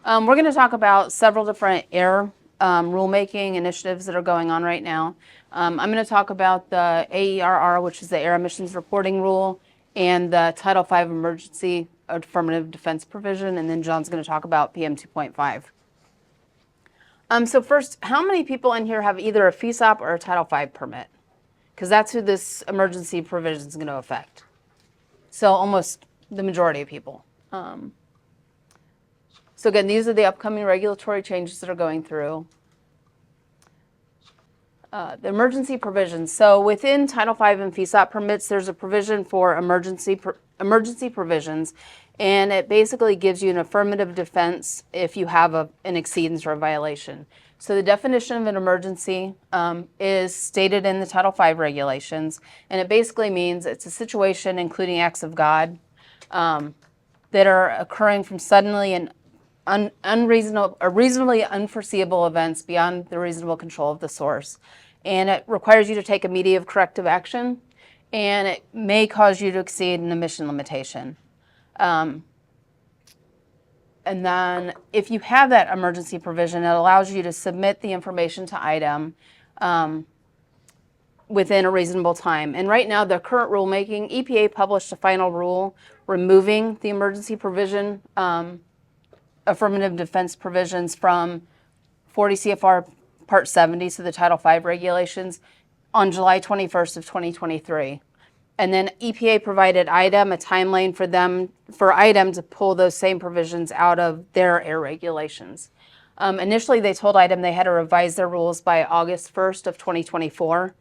We're going to talk about several different air rulemaking initiatives that are going on right now. I'm going to talk about the AERR, which is the Air Emissions Reporting Rule, and the Title V Emergency Affirmative Defense Provision, and then John's going to talk about PM2.5. So first, how many people in here have either a FESOP or a Title V permit? Because that's who this emergency provision is going to affect. So almost the majority of people. So again, these are the upcoming regulatory changes that are going through. The emergency provisions. So within Title V and FESOP permits, there's a provision for emergency provisions, and it basically gives you an affirmative defense if you have an exceedance or a violation. So the definition of an emergency is stated in the Title V regulations, and it basically means it's a situation including acts of God that are occurring from suddenly and unreasonable or reasonably unforeseeable events beyond the reasonable control of the source. And it requires you to take immediate corrective action, and it may cause you to exceed an emission limitation. And then if you have that emergency provision, it allows you to submit the information to IDEM within a reasonable time. And right now, the current rulemaking, EPA published a final rule removing the emergency provision affirmative defense provisions from 40 CFR Part 70, so the Title V regulations, on July 21st of 2023. And then EPA provided IDEM a timeline for IDEM to pull those same provisions out of their air regulations. Initially, they told IDEM they had to revise their rules by August 1st of 2024.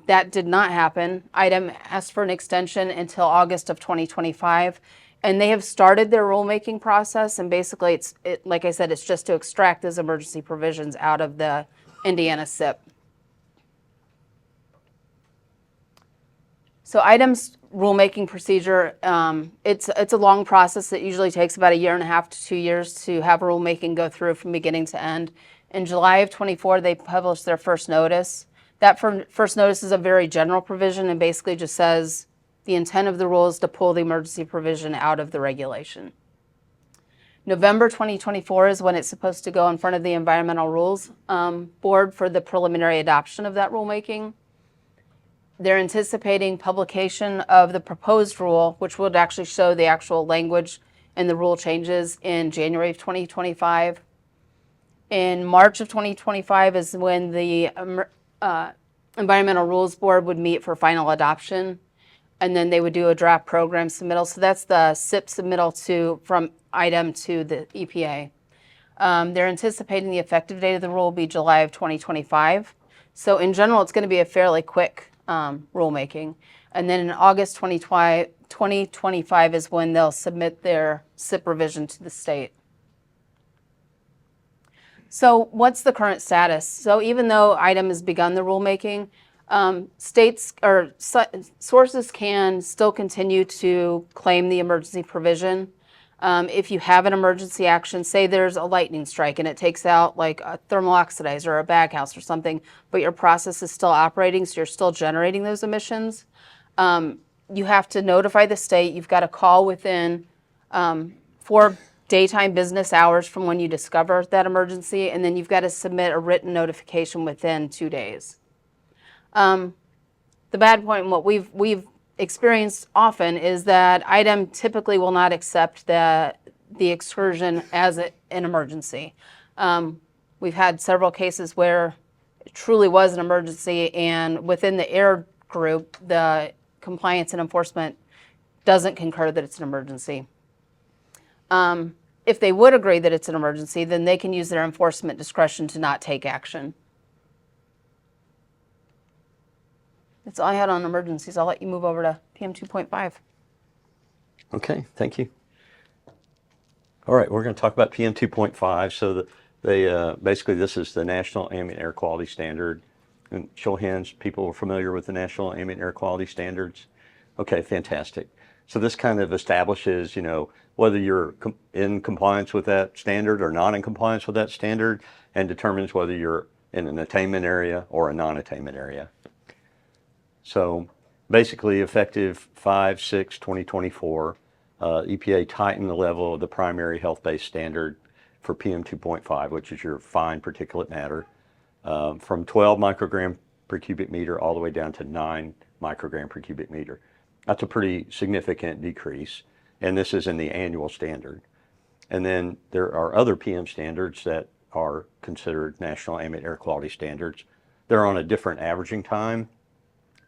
That did not happen. IDEM asked for an extension until August of 2025. And they have started their rulemaking process, and basically, like I said, it's just to extract those emergency provisions out of the Indiana SIP. So IDEM's rulemaking procedure, it's a long process. It usually takes about 1.5 to 2 years to have rulemaking go through from beginning to end. In July of 24, they published their first notice. That first notice is a very general provision and basically just says, the intent of the rule is to pull the emergency provision out of the regulation. November 2024 is when it's supposed to go in front of the Environmental Rules Board for the preliminary adoption of that rulemaking. They're anticipating publication of the proposed rule, which would actually show the actual language and the rule changes in January of 2025. In March of 2025 is when the Environmental Rules Board would meet for final adoption, and then they would do a draft program submittal. So that's the SIP submittal from IDEM to the EPA. They're anticipating the effective date of the rule will be July of 2025. So in general, it's going to be a fairly quick rulemaking. And then in August 2025 is when they'll submit their SIP revision to the state. So what's the current status? So even though IDEM has begun the rulemaking, states or sources can still continue to claim the emergency provision. If you have an emergency action, say there's a lightning strike and it takes out like a thermal oxidizer or a baghouse or something, but your process is still operating, so you're still generating those emissions, you have to notify the state. You've got to call within 4 daytime business hours from when you discover that emergency, and then you've got to submit a written notification within 2 days. The bad point, what we've experienced often, is that IDEM typically will not accept the excursion as an emergency. We've had several cases where it truly was an emergency, and within the air group, the compliance and enforcement doesn't concur that it's an emergency. If they would agree that it's an emergency, then they can use their enforcement discretion to not take action. That's all I had on emergencies. I'll let you move over to PM2.5. Okay, thank you. All right, we're going to talk about PM2.5. So basically this is the National Ambient Air Quality Standard. And show of hands, people are familiar with the National Ambient Air Quality Standards? Okay, fantastic. So this kind of establishes, whether you're in compliance with that standard or not in compliance with that standard, and determines whether you're in an attainment area or a non-attainment area. So basically, effective 5/6/2024, EPA tightened the level of the primary health-based standard for PM2.5, which is your fine particulate matter, from 12 microgram per cubic meter all the way down to 9 microgram per cubic meter. That's a pretty significant decrease, and this is in the annual standard. And then there are other PM standards that are considered National Ambient Air Quality Standards. They're on a different averaging time.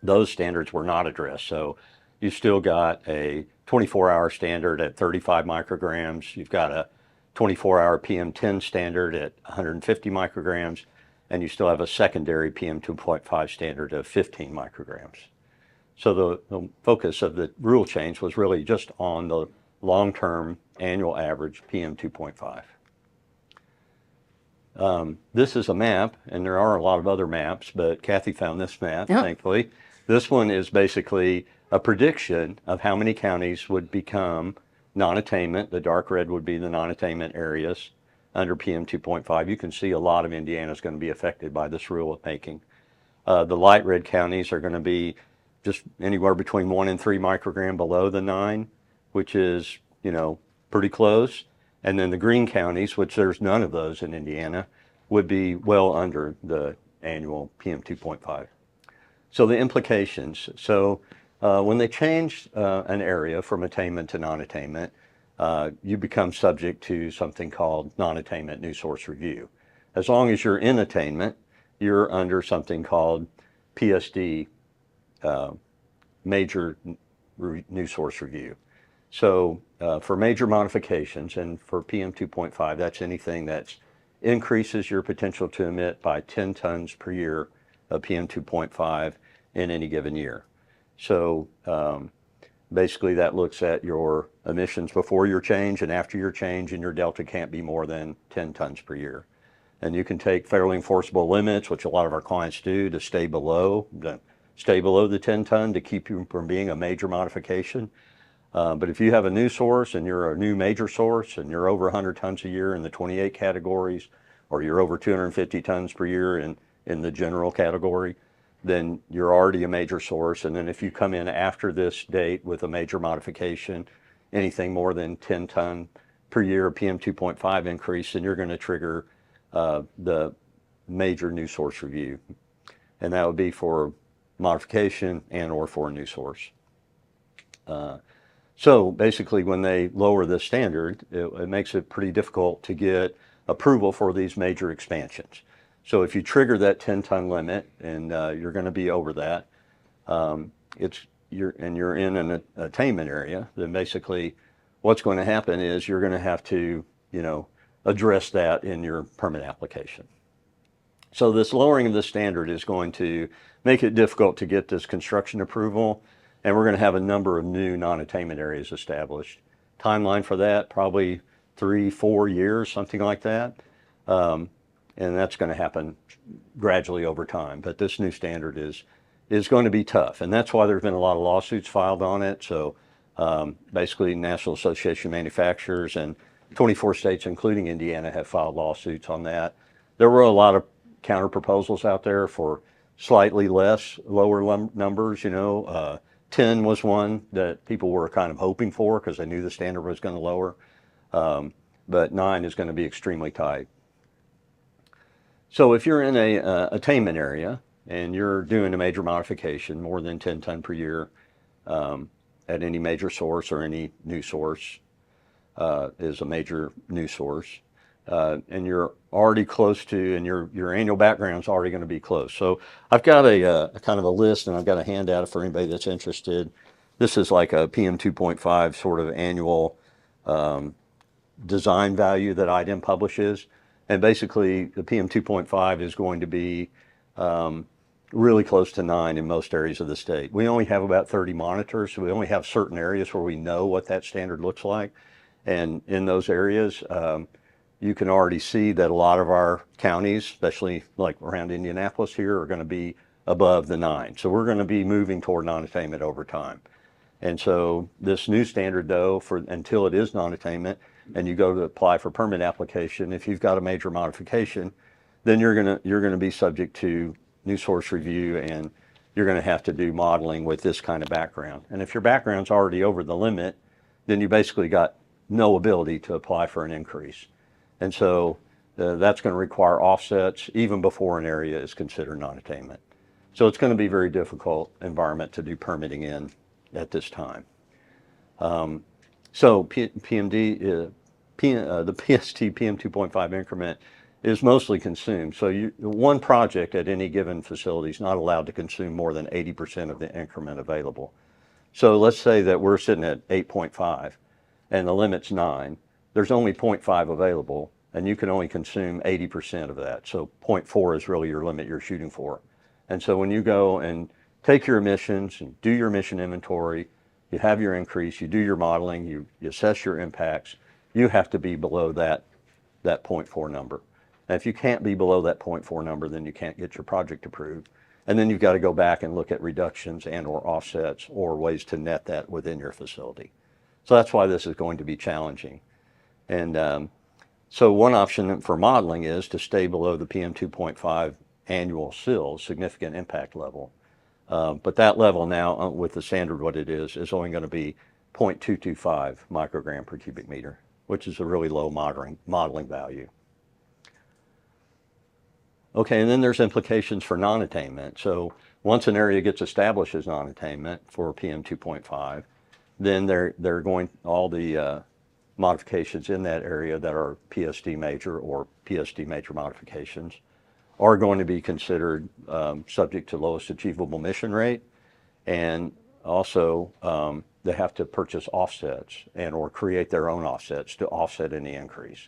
Those standards were not addressed. So you still got a 24-hour standard at 35 micrograms. You've got a 24-hour PM10 standard at 150 micrograms, and you still have a secondary PM2.5 standard of 15 micrograms. So the focus of the rule change was really just on the long-term annual average PM2.5. This is a map, and there are a lot of other maps, but Kathy found this map, thankfully. This one is basically a prediction of how many counties would become non-attainment. The dark red would be the non-attainment areas under PM2.5. You can see a lot of Indiana is going to be affected by this rule making. The light red counties are going to be just anywhere between 1 and 3 microgram below the 9, which is, pretty close. And then the green counties, which there's none of those in Indiana, would be well under the annual PM2.5. So the implications. So when they change an area from attainment to non-attainment, you become subject to something called non-attainment new source review. As long as you're in attainment, you're under something called PSD, major new source review. So for major modifications, and for PM2.5, that's anything that increases your potential to emit by 10 tons per year of PM2.5 in any given year. So basically that looks at your emissions before your change and after your change, and your delta can't be more than 10 tons per year. And you can take federally enforceable limits, which a lot of our clients do, to stay below the 10 ton to keep you from being a major modification. But if you have a new source and you're a new major source and you're over 100 tons a year in the 28 categories, or you're over 250 tons per year in the general category, then you're already a major source. And then if you come in after this date with a major modification, anything more than 10 ton per year of PM2.5 increase, then you're going to trigger the major new source review. And that would be for modification and or for a new source. So basically when they lower the standard, it makes it pretty difficult to get approval for these major expansions. So if you trigger that 10 ton limit and you're going to be over that, you're in an attainment area, then basically what's going to happen is you're going to have to, address that in your permit application. So this lowering of the standard is going to make it difficult to get this construction approval, and we're going to have a number of new non-attainment areas established. Timeline for that, probably 3-4 years, something like that. And that's going to happen gradually over time. But this new standard is going to be tough. And that's why there's been a lot of lawsuits filed on it. So basically National Association of Manufacturers and 24 states, including Indiana, have filed lawsuits on that. There were a lot of counter proposals out there for slightly lower numbers. 10 was one that people were kind of hoping for because they knew the standard was going to lower. But 9 is going to be extremely tight. So if you're in a attainment area and you're doing a major modification, more than 10 ton per year at any major source, or any new source is a major new source, and you're already close to, and your annual background's already going to be close. So I've got a kind of a list, and I've got a handout for anybody that's interested. This is like a PM2.5 sort of annual design value that IDEM publishes. And basically the PM2.5 is going to be really close to 9 in most areas of the state. We only have about 30 monitors, so we only have certain areas where we know what that standard looks like. And in those areas, you can already see that a lot of our counties, especially like around Indianapolis here, are going to be above the 9. So we're going to be moving toward non-attainment over time. And so this new standard, though, until it is non-attainment and you go to apply for permit application, if you've got a major modification, then you're going to be subject to new source review, and you're going to have to do modeling with this kind of background. And if your background's already over the limit, then you basically got no ability to apply for an increase. And so that's going to require offsets even before an area is considered non-attainment. So it's going to be a very difficult environment to do permitting in at this time. So PMD, the PST PM2.5 increment is mostly consumed. So one project at any given facility is not allowed to consume more than 80% of the increment available. So let's say that we're sitting at 8.5 and the limit's 9. There's only 0.5 available and you can only consume 80% of that. So 0.4 is really your limit you're shooting for. And so when you go and take your emissions and do your emission inventory, you have your increase, you do your modeling, you assess your impacts, you have to be below that 0.4 number. And if you can't be below that 0.4 number, then you can't get your project approved. And then you've got to go back and look at reductions and or offsets or ways to net that within your facility. So that's why this is going to be challenging. And so one option for modeling is to stay below the PM2.5 annual SIL, significant impact level. But that level now, with the standard what it is only going to be 0.225 microgram per cubic meter, which is a really low modeling value. Okay, and then there's implications for non-attainment. So once an area gets established as non-attainment for PM 2.5, then they're going, all the modifications in that area that are PSD major or PSD major modifications are going to be considered subject to lowest achievable emission rate. And also they have to purchase offsets and or create their own offsets to offset any increase.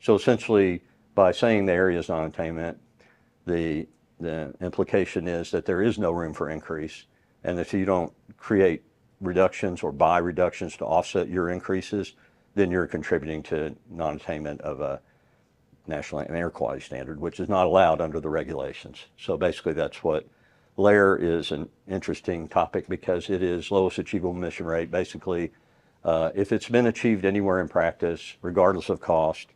So essentially, by saying the area is non-attainment, the implication is that there is no room for increase, and if you don't create reductions or buy reductions to offset your increases, then you're contributing to non-attainment of a national air quality standard, which is not allowed under the regulations. So basically that's what LAIR is. An interesting topic because it is lowest achievable emission rate. Basically, if it's been achieved anywhere in practice, regardless of cost,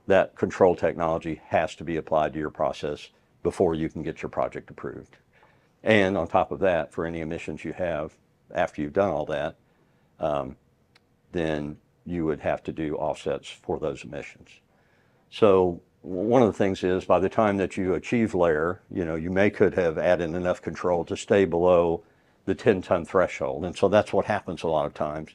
that control technology has to be applied to your process before you can get your project approved. And on top of that, for any emissions you have after you've done all that, then you would have to do offsets for those emissions. So one of the things is by the time that you achieve LAIR, you could have added enough control to stay below the 10-ton threshold. And so that's what happens a lot of times.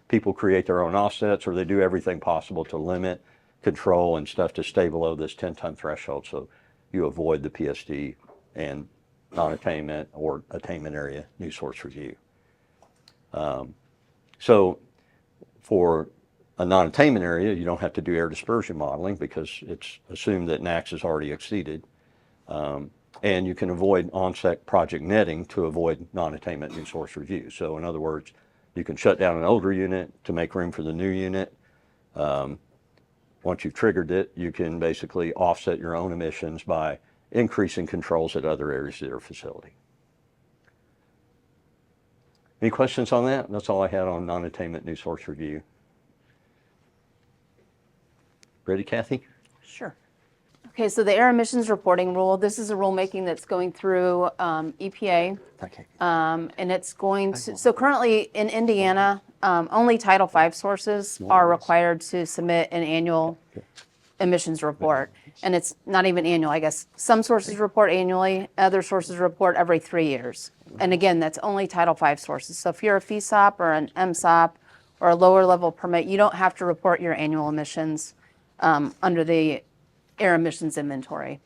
People create their own offsets or they do everything possible to limit control and stuff to stay below this 10-ton threshold. So you avoid the PSD and non-attainment or attainment area new source review. So for a non-attainment area, you don't have to do air dispersion modeling because it's assumed that NAAQS is already exceeded. And you can avoid on-site project netting to avoid non-attainment new source review. So in other words, you can shut down an older unit to make room for the new unit. Once you've triggered it, you can basically offset your own emissions by increasing controls at other areas of your facility. Any questions on that? That's all I had on non-attainment new source review. Ready, Kathy? Sure. Okay, so the air emissions reporting rule, this is a rulemaking that's going through EPA. Okay. And it's going to, so currently in Indiana, only Title V sources are required to submit an annual emissions report. And it's not even annual, I guess. Some sources report annually, other sources report every 3 years. And again, that's only Title V sources. So if you're a FESOP or an MSOP or a lower level permit, you don't have to report your annual emissions under the air emissions inventory.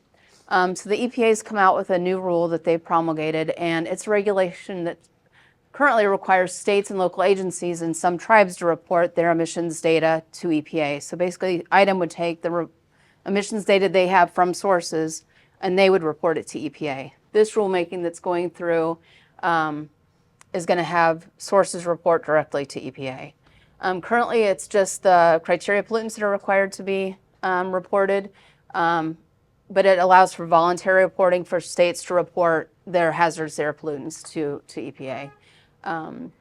So the EPA has come out with a new rule that they've promulgated, and it's a regulation that currently requires states and local agencies and some tribes to report their emissions data to EPA. So basically, IDEM would take the emissions data they have from sources, and they would report it to EPA. This rulemaking that's going through is going to have sources report directly to EPA. Currently, it's just the criteria pollutants that are required to be reported, but it allows for voluntary reporting for states to report their hazardous air pollutants to EPA. And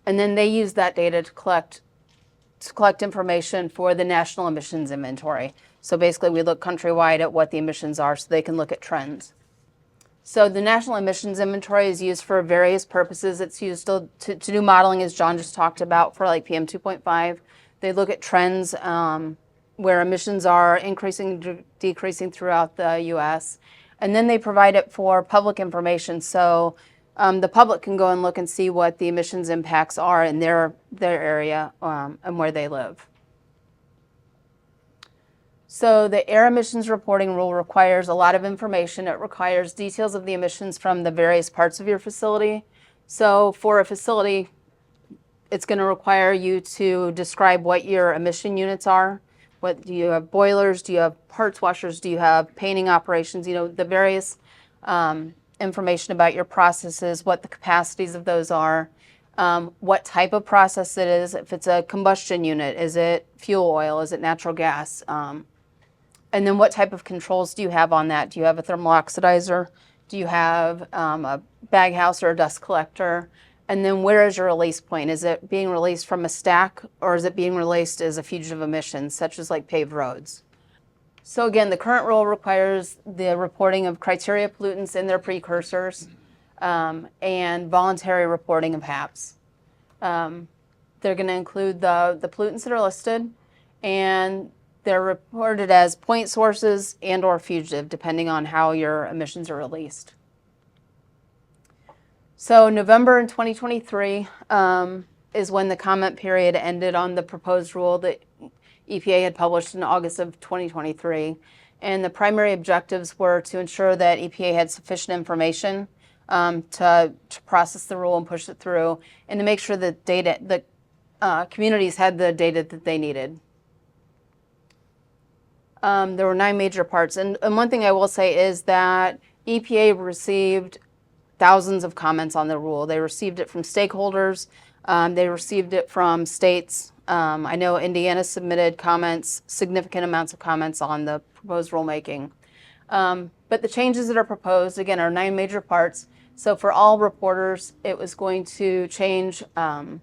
then they use that data to collect information for the national emissions inventory. So basically, we look countrywide at what the emissions are so they can look at trends. So the National Emissions Inventory is used for various purposes. It's used to do modeling, as John just talked about, for like PM 2.5. They look at trends where emissions are increasing, decreasing throughout the U.S. And then they provide it for public information, so the public can go and look and see what the emissions impacts are in their area and where they live. So the air emissions reporting rule requires a lot of information. It requires details of the emissions from the various parts of your facility. So for a facility, it's going to require you to describe what your emission units are. What do you have? Boilers? Do you have parts washers? Do you have painting operations? You know, the various information about your processes, what the capacities of those are, what type of process it is. If it's a combustion unit, is it fuel oil? Is it natural gas? And then what type of controls do you have on that? Do you have a thermal oxidizer? Do you have a bag house or a dust collector? And then where is your release point? Is it being released from a stack, or is it being released as a fugitive emission, such as like paved roads? So again, the current rule requires the reporting of criteria pollutants and their precursors, and voluntary reporting of HAPs. They're going to include the pollutants that are listed, and they're reported as point sources and or fugitive, depending on how your emissions are released. So November in 2023 is when the comment period ended on the proposed rule that EPA had published in August of 2023. And the primary objectives were to ensure that EPA had sufficient information to process the rule and push it through, and to make sure that communities had the data that they needed. There were 9 major parts. And one thing I will say is that EPA received thousands of comments on the rule. They received it from stakeholders. They received it from states. I know Indiana submitted comments, significant amounts of comments on the proposed rulemaking. But the changes that are proposed, again, are 9 major parts. So for all reporters, it was going to change and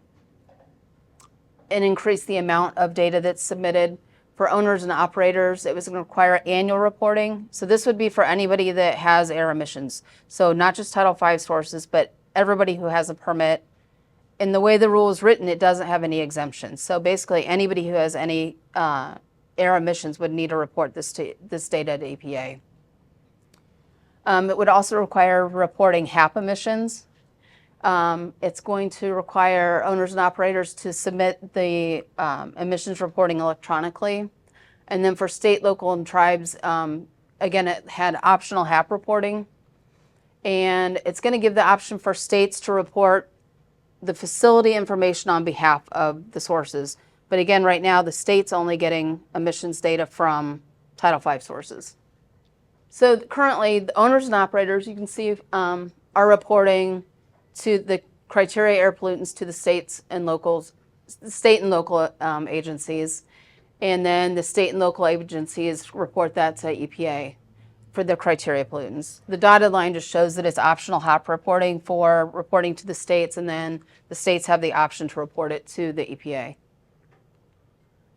increase the amount of data that's submitted. For owners and operators, it was going to require annual reporting. So this would be for anybody that has air emissions. So not just Title V sources, but everybody who has a permit. In the way the rule is written, it doesn't have any exemptions. So basically, anybody who has any air emissions would need to report this data to EPA. It would also require reporting HAP emissions. It's going to require owners and operators to submit the emissions reporting electronically. And then for state, local, and tribes, again, it had optional HAP reporting. And it's going to give the option for states to report the facility information on behalf of the sources. But again, right now, the state's only getting emissions data from Title V sources. So currently, the owners and operators, you can see, are reporting to the criteria air pollutants to the state and local agencies, and then the state and local agencies report that to EPA for the criteria pollutants. The dotted line just shows that it's optional HAP reporting for reporting to the states, and then the states have the option to report it to the EPA.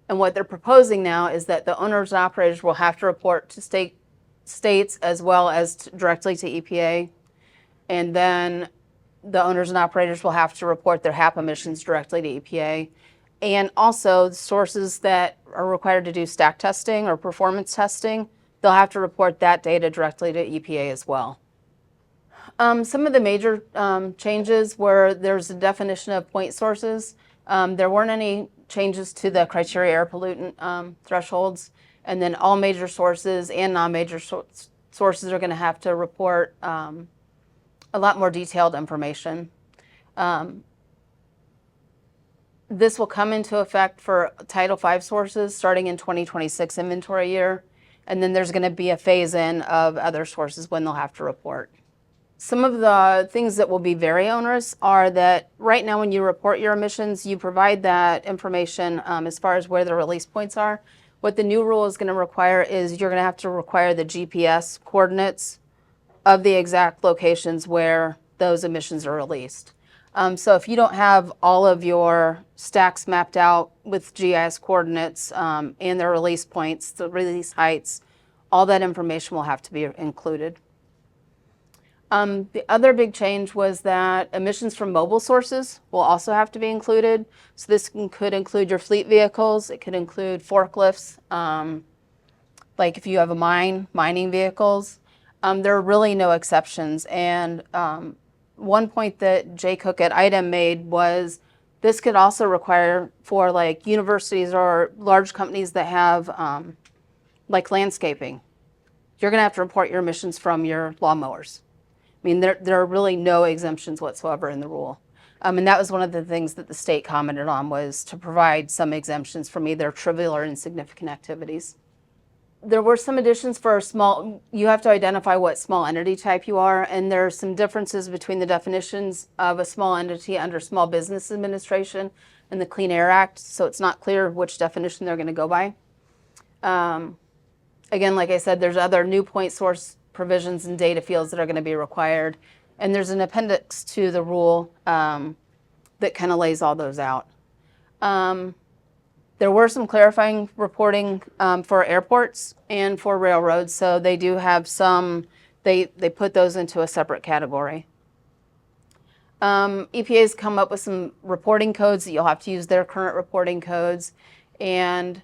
And what they're proposing now is that the owners and operators will have to report to states as well as directly to EPA, and then the owners and operators will have to report their HAP emissions directly to EPA. And also, the sources that are required to do stack testing or performance testing, they'll have to report that data directly to EPA as well. Some of the major changes were there's a definition of point sources. There weren't any changes to the criteria air pollutant thresholds. And then all major sources and non-major sources are going to have to report a lot more detailed information. This will come into effect for Title V sources starting in 2026 inventory year, and then there's going to be a phase-in of other sources when they'll have to report. Some of the things that will be very onerous are that right now when you report your emissions, you provide that information as far as where the release points are. What the new rule is going to require is you're going to have to require the GPS coordinates of the exact locations where those emissions are released. So if you don't have all of your stacks mapped out with GIS coordinates and their release points, the release heights, all that information will have to be included. The other big change was that emissions from mobile sources will also have to be included. So this could include your fleet vehicles. It could include forklifts, like if you have mining vehicles. There are really no exceptions. And one point that Jay Cook at IDEM made was this could also require for like universities or large companies that have like landscaping. You're going to have to report your emissions from your lawnmowers. I mean, there are really no exemptions whatsoever in the rule. And that was one of the things that the state commented on, was to provide some exemptions from either trivial or insignificant activities. There were some additions for you have to identify what small entity type you are, and there are some differences between the definitions of a small entity under Small Business Administration and the Clean Air Act, so it's not clear which definition they're going to go by. Again, like I said, there's other new point source provisions and data fields that are going to be required. And there's an appendix to the rule that kind of lays all those out. There were some clarifying reporting for airports and for railroads. So they do have some, they put those into a separate category. EPA's come up with some reporting codes that you'll have to use their current reporting codes. And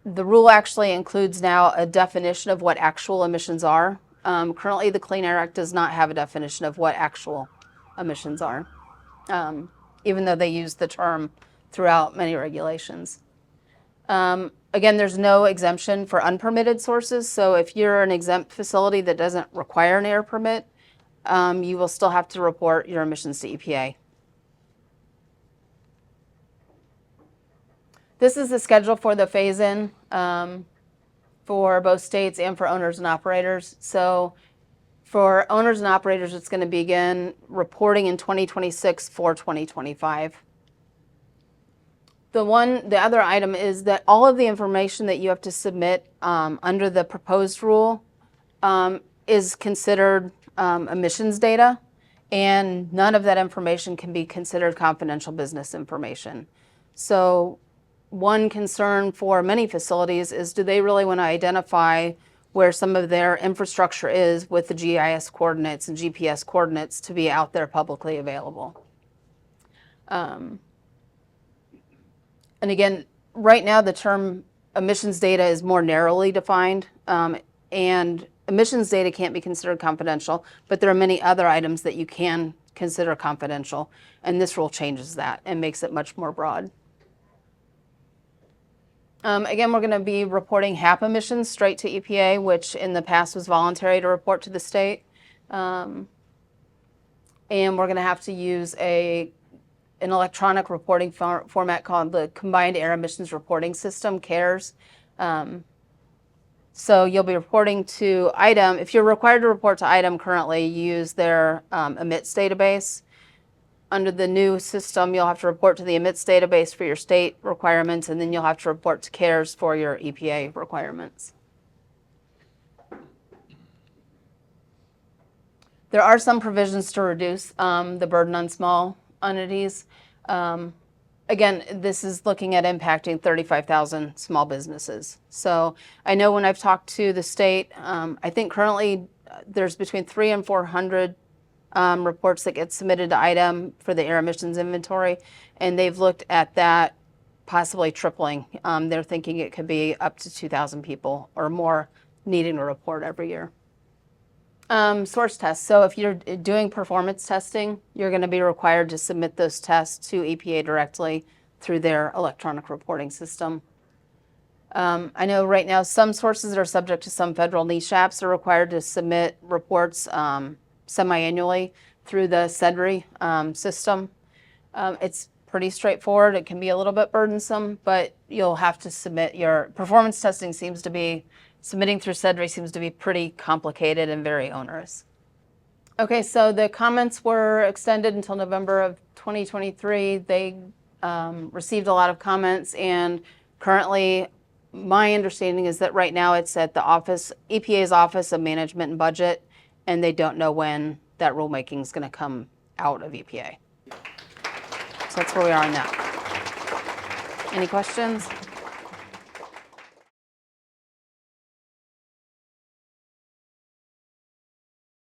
the rule actually includes now a definition of what actual emissions are. Currently, the Clean Air Act does not have a definition of what actual emissions are, even though they use the term throughout many regulations. Again, there's no exemption for unpermitted sources. So if you're an exempt facility that doesn't require an air permit, you will still have to report your emissions to EPA. This is the schedule for the phase-in for both states and for owners and operators. So for owners and operators, it's going to begin reporting in 2026 for 2025. The other item is that all of the information that you have to submit under the proposed rule is considered emissions data, and none of that information can be considered confidential business information. So one concern for many facilities is, do they really want to identify where some of their infrastructure is with the GIS coordinates and GPS coordinates to be out there publicly available? And again, right now the term emissions data is more narrowly defined, and emissions data can't be considered confidential, but there are many other items that you can consider confidential, and this rule changes that and makes it much more broad. Again, we're going to be reporting HAP emissions straight to EPA, which in the past was voluntary to report to the state. And we're going to have to use an electronic reporting format called the Combined Air Emissions Reporting System, KERS. So you'll be reporting to IDEM. If you're required to report to IDEM currently, you use their emits database. Under the new system, you'll have to report to the emits database for your state requirements, and then you'll have to report to KERS for your EPA requirements. There are some provisions to reduce the burden on small entities. Again, this is looking at impacting 35,000 small businesses. So I know when I've talked to the state, I think currently there's between 300 and 400 reports that get submitted to IDEM for the air emissions inventory, and they've looked at that possibly tripling. They're thinking it could be up to 2,000 people or more needing to report every year. Source tests. So if you're doing performance testing, you're going to be required to submit those tests to EPA directly through their electronic reporting system. I know right now some sources that are subject to some federal niche apps are required to submit reports semi-annually through the SEDRI system. It's pretty straightforward. It can be a little bit burdensome, but you'll have to submit your performance testing. Submitting through SEDRI seems to be pretty complicated and very onerous. Okay, so the comments were extended until November of 2023. They received a lot of comments, and currently my understanding is that right now it's at the EPA's Office of Management and Budget, and they don't know when that rulemaking is going to come out of EPA. So that's where we are on that. Any questions?